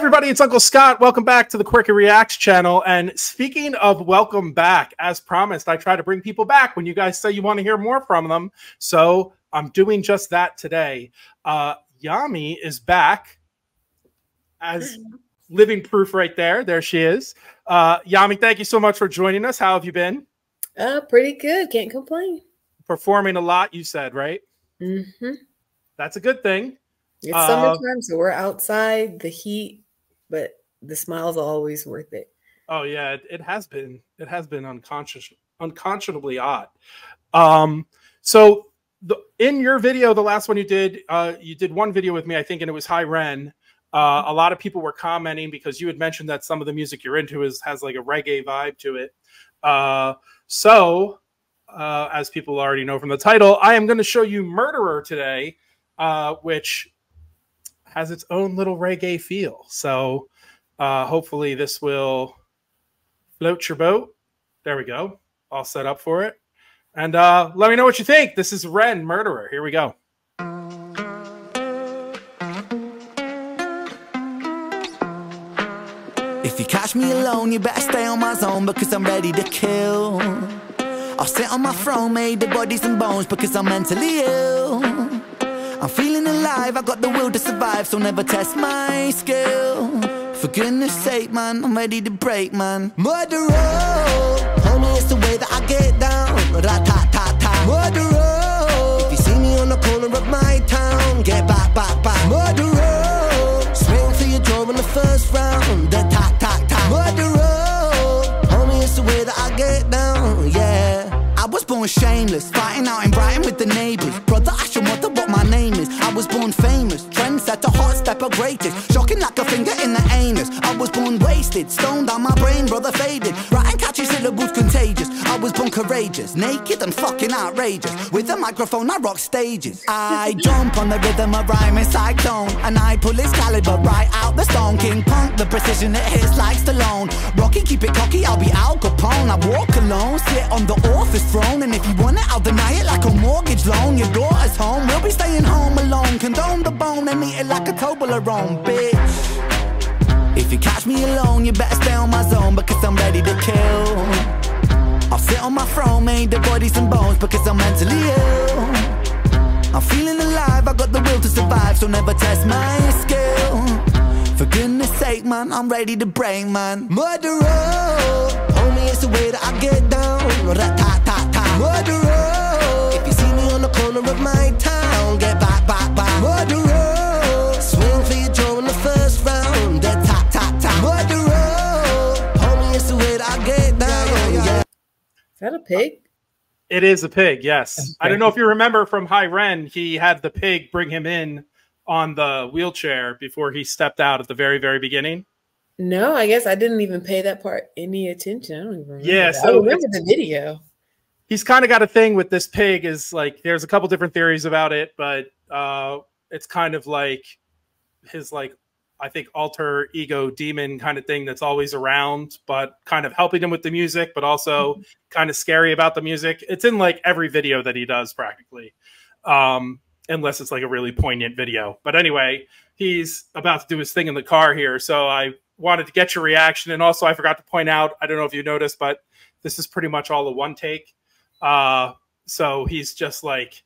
everybody, it's Uncle Scott. Welcome back to the QwerkyReax channel. And speaking of welcome back, as promised, I try to bring people back when you guys say you want to hear more from them. So I'm doing just that today. Yami is back as living proof right there. There she is. Yami, thank you so much for joining us. How have you been? Pretty good. Can't complain. Performing a lot, you said, right? Mm-hmm. That's a good thing. It's summertime, so we're outside, the heat, but the smile's always worth it. Oh yeah, it has been. It has been unconscionably hot. So in your video, the last one you did one video with me, I think, and it was REN. A lot of people were commenting because you had mentioned that some of the music you're into has like a reggae vibe to it. As people already know from the title, I am going to show you Murderer today, which has its own little reggae feel. So hopefully this will float your boat. There we go. All set up for it. And let me know what you think. This is REN, Murderer. Here we go. If you catch me alone, you better stay on my zone because I'm ready to kill. I'll sit on my throne, made of bodies and bones because I'm mentally ill. I'm feeling alive, I got the will to survive, so never test my skill. For goodness sake, man, I'm ready to break, man. Murderer, homie, it's the way that I get down. Rat-tat-tat-tat. Murderer, if you see me on the corner of my town, get back, back, back. Murderer, swing for your jaw in the first round. Tat-tat-tat. Murderer, homie, it's the way that I get down, yeah. I was born shameless, fighting out in Brighton with the neighbours. Brother, I should wonder what my name is. I was born famous, trendsetter, hot stepper, greatest. Shocking like a finger in the anus. I was born wasted, stoned on my brain, brother faded. Writing catchy syllables contagious. I was born courageous, naked and fucking outrageous. With a microphone, I rock stages. I jump on the rhythm of rhyming cyclone, and I pull his caliber right out the stone. King Punk, the precision it hits like Stallone. Rocky, keep it cocky, I'll be Al Capone. I walk alone, sit on the office throne, and if you want it, I'll deny it like a mortgage loan. Your daughter's home, we'll be staying home alone. Condone the bone and eat it like a Toblerone, bitch. If you catch me alone, you better stay on my zone because I'm ready to kill. I'll sit on my throne, made of bodies and bones because I'm mentally ill. I'm feeling alive, I got the will to survive, so never test my skill. For goodness sake, man, I'm ready to break, man. Murderer, homie, it's the way that I get down. Rat-tat-tat-tat. Murderer, if you see me on the corner of my town, get back, back, back. Murderer, swing for your jaw in the first round. Tat-tat-tat. Murderer, homie, it's the way that I get down, yeah. Is that a pig? It is a pig, yes. Okay. I don't know if you remember from REN, he had the pig bring him in on the wheelchair before he stepped out at the very, very beginning. No, I guess I didn't even pay that part any attention. I don't even remember. Yeah, so I remember the video. He's kind of got a thing with this pig. Is like there's a couple different theories about it, but it's kind of like his I think alter ego demon kind of thing that's always around, but kind of helping him with the music, but also kind of scary about the music. It's in like every video that he does practically. Unless it's like a really poignant video. But anyway, he's about to do his thing in the car here. So I wanted to get your reaction. And also I forgot to point out, I don't know if you noticed, but this is pretty much all a one take. So he's just like,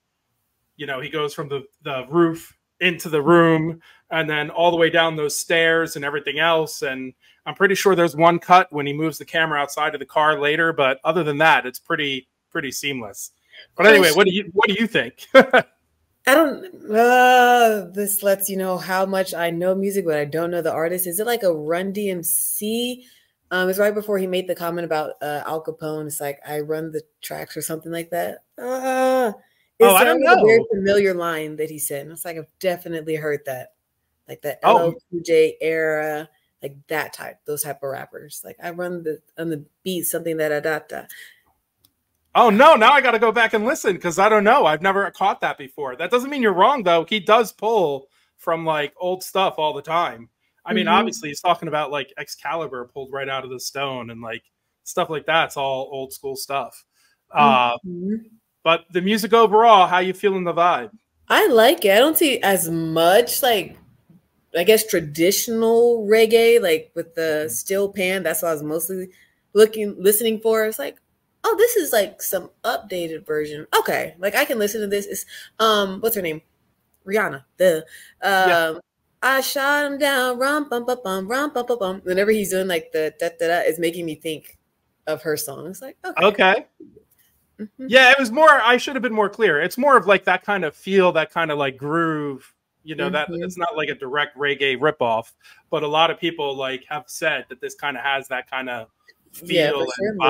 you know, he goes from the roof into the room and then all the way down those stairs and everything else. And I'm pretty sure there's one cut when he moves the camera outside of the car later. But other than that, it's pretty seamless. But anyway, what do you think? I don't. This lets you know how much I know music, but I don't know the artist. Is it like a Run DMC? It's right before he made the comment about Al Capone. It's like I run the tracks or something like that. I don't know. A very familiar line that he said. And it's like I've definitely heard that, like that LL2J era, like that type, those type of rappers. Like I run on the beat something that. Oh, no, now I got to go back and listen because I don't know. I've never caught that before. That doesn't mean you're wrong, though. He does pull from, like, old stuff all the time. I mean, obviously, he's talking about, like, Excalibur pulled right out of the stone and, like, stuff like that. It's all old school stuff. But the music overall, how you feeling the vibe? I like it. I don't see as much, like, I guess, traditional reggae, like with the steel pan. That's what I was mostly listening for. It's like, oh, this is like some updated version. Okay, like I can listen to this. It's what's her name? Rihanna. I shot him down, rum bum bum bum, rum bum bum bum. Whenever he's doing like the da da da, it's making me think of her song. It's like, okay. Yeah, it was more. I should have been more clear. It's more of like that kind of feel, that kind of like groove. You know, that it's not like a direct reggae ripoff, but a lot of people like have said that this kind of has that kind of feel and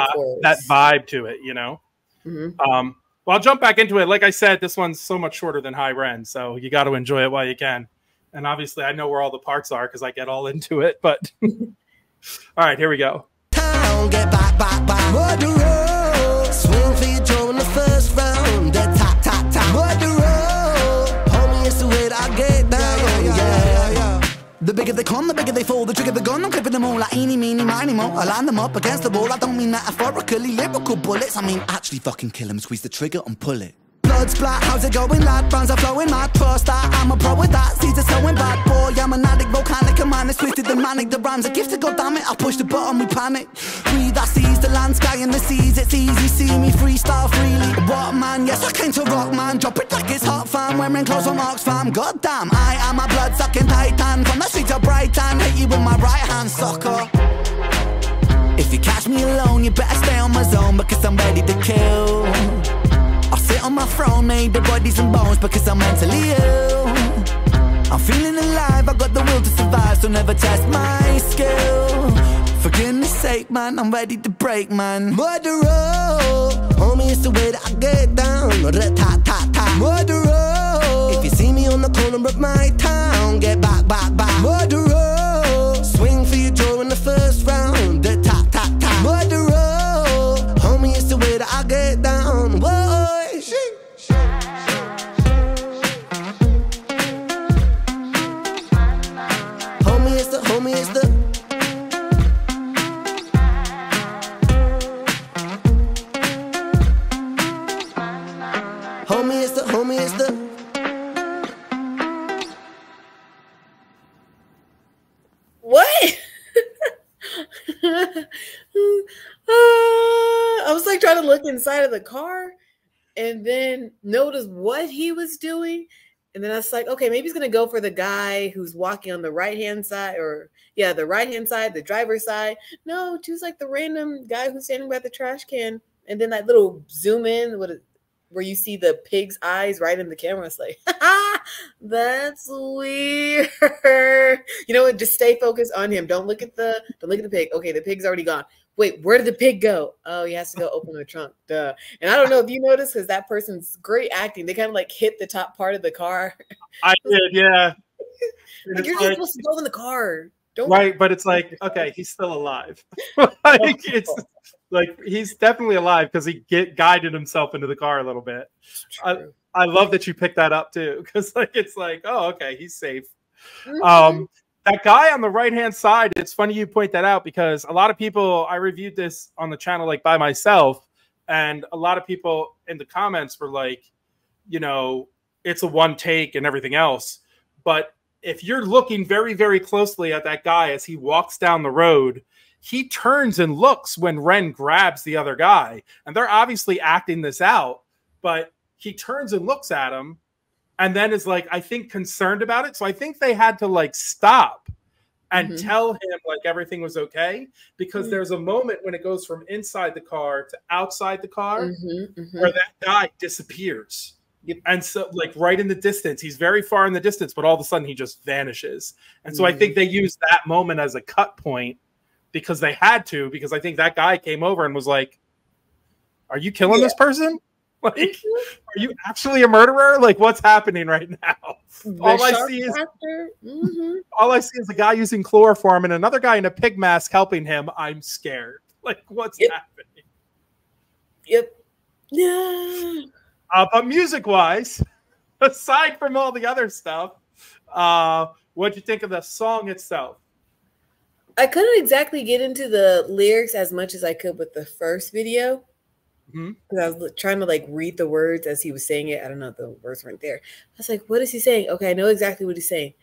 that vibe to it. You know. Well, I'll jump back into it. Like I said, this one's so much shorter than High Ren, so you got to enjoy it while you can. And obviously, I know where all the parts are because I get all into it. But all right, here we go. Get back, back, back. What the road? Swing for your jaw in the first round. That tap, tap, tap. What the road? Homie, it's the way that I get down. Yeah. The bigger they come, the bigger they fall. The trigger the gun, I'm clipping them all like eeny, meeny, miny, mo. I line them up against the wall. I don't mean metaphorically, lyrical bullets. I mean actually fucking kill them, squeeze the trigger and pull it. Blood splat, how's it going, lad? Brands are flowing, mad trust that I'm a pro with that. Caesar's sewing bad boy, I'm an addict, volcanic, a man is twisted and manic. The rhymes are gifted, goddammit, I push the button, we panic. Breathe, I seize the land, sky and the seas, it's easy, see me freestyle freely. What man, yes I came to rock man, drop it like it's hot fam, wearing clothes from Oxfam. Goddamn, I am a blood sucking titan, from the streets of Brighton, hit you with my right hand, sucker. If you catch me alone, you better stay on my zone, because I'm ready to kill. I'll sit on my throne, made of bodies and bones, because I'm mentally ill. I'm feeling alive, I got the will to survive, so never test my skill. For goodness sake, man, I'm ready to break, man. Murderer, homie, it's the way that I get down. Murderer, if you see me on the corner of my town, get back, back, back. Murderer, swing for your jaw in the first round. Murderer, homie, it's the way that I get down. Whoa. Homie is the what? I was like trying to look inside of the car and then notice what he was doing. And then I was like, okay, maybe he's going to go for the guy who's walking on the right-hand side, or yeah, the right-hand side, the driver's side. No, choose like the random guy who's standing by the trash can. And then that little zoom in where you see the pig's eyes right in the camera. It's like, that's weird. You know what? Just stay focused on him. Don't look at the pig. Okay, the pig's already gone. Wait, where did the pig go? Oh, he has to go open the trunk. Duh. And I don't know if you noticed, because that person's great acting. They kind of like hit the top part of the car. I did, yeah. Like, you're just supposed to go in the car. Don't right, but it's like, okay, he's still alive. Like, it's like he's definitely alive because he guided himself into the car a little bit. I love that you picked that up too, because like it's like, oh, okay, he's safe. That guy on the right-hand side, it's funny you point that out, because a lot of people, I reviewed this on the channel like by myself, and a lot of people in the comments were like, you know, it's a one take and everything else. But if you're looking very, very closely at that guy as he walks down the road, he turns and looks when Ren grabs the other guy. And they're obviously acting this out, but he turns and looks at him, and then is like, I think, concerned about it. So I think they had to like stop and tell him like everything was okay, because there's a moment when it goes from inside the car to outside the car where that guy disappears. And so like right in the distance, he's very far in the distance, but all of a sudden he just vanishes. And so I think they used that moment as a cut point because they had to, because I think that guy came over and was like, are you killing this person? Like, are you actually a murderer? Like, what's happening right now? All I see is a guy using chloroform and another guy in a pig mask helping him. I'm scared. Like, what's happening? Yeah. But music-wise, aside from all the other stuff, what'd you think of the song itself? I couldn't exactly get into the lyrics as much as I could with the first video. Because I was trying to like read the words as he was saying it. I don't know, the words weren't there. I was like, what is he saying? Okay, I know exactly what he's saying.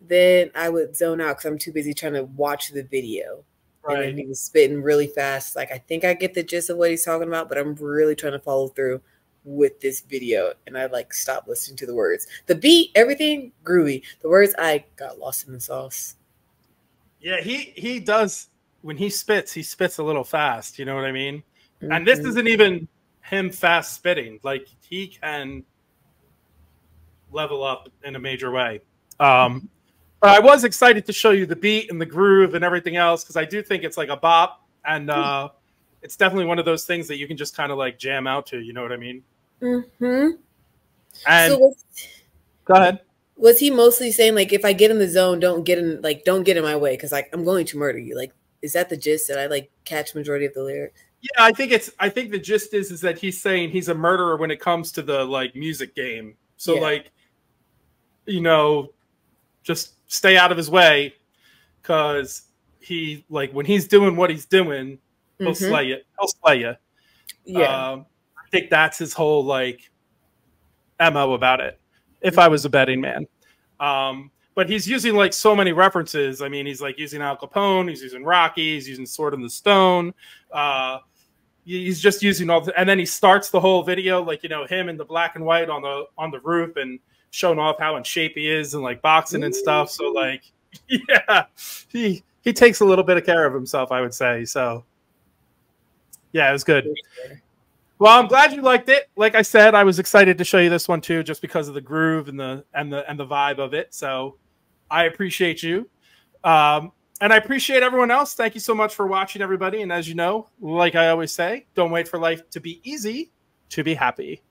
then I would zone out because I'm too busy trying to watch the video. Right. And then he was spitting really fast. Like, I think I get the gist of what he's talking about, but I'm really trying to follow through with this video. And I like stopped listening to the words. The beat, everything, groovy. The words, I got lost in the sauce. Yeah, he does. When he spits a little fast. You know what I mean? And this isn't even him fast spitting. Like, he can level up in a major way. But I was excited to show you the beat and the groove and everything else, because I do think it's like a bop, and it's definitely one of those things that you can just kind of like jam out to. You know what I mean? Mm-hmm. And so go ahead. Was he mostly saying like, if I get in the zone, don't get in my way because like I'm going to murder you? Like, is that the gist that I like catch majority of the lyrics? Yeah, I think the gist is that he's saying he's a murderer when it comes to the like music game. So like, you know, just stay out of his way, because he, like, when he's doing what he's doing, he'll slay you. He'll slay you. Yeah, I think that's his whole like MO about it. If I was a betting man, but he's using like so many references. I mean, he's like using Al Capone, he's using Rocky, he's using Sword in the Stone. He's just using all and then he starts the whole video like, you know, him in the black and white on the roof and showing off how in shape he is and like boxing and stuff. So like, yeah, he takes a little bit of care of himself, I would say. So yeah, it was good. Well, I'm glad you liked it. Like I said, I was excited to show you this one too, just because of the groove and the vibe of it. So I appreciate you. And I appreciate everyone else. Thank you so much for watching, everybody. And as you know, like I always say, don't wait for life to be easy to be happy.